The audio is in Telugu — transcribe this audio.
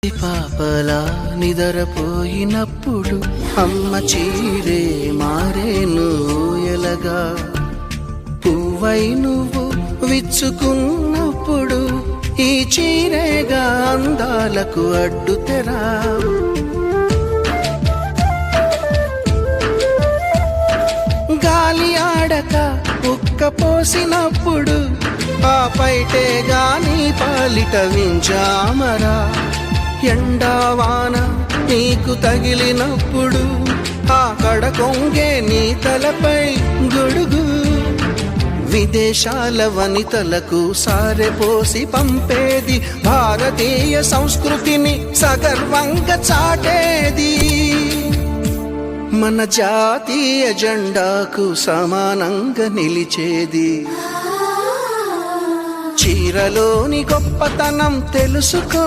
పాపలా నిదరపోయినప్పుడు అమ్మ చీరే మారేను ఎలగా, పువ్వై నువ్వు విచ్చుకున్నప్పుడు ఈ చీరేగా అందాలకు అడ్డుతెరా. గాలి ఆడక ఉక్క పోసినప్పుడు ఆ పైటే గాని పాలిట వింజామరా. ఎండావాన నీకు తగిలినప్పుడు ఆ కడకొంగే నీ తలపై గొడుగు. విదేశాల వనితలకు సారెపోసి పంపేది భారతీయ సంస్కృతిని సగర్వంగా చాటేది. మన జాతీయ జెండాకు సమానంగా నిలిచేది. చీరలోని గొప్పతనం తెలుసుకో.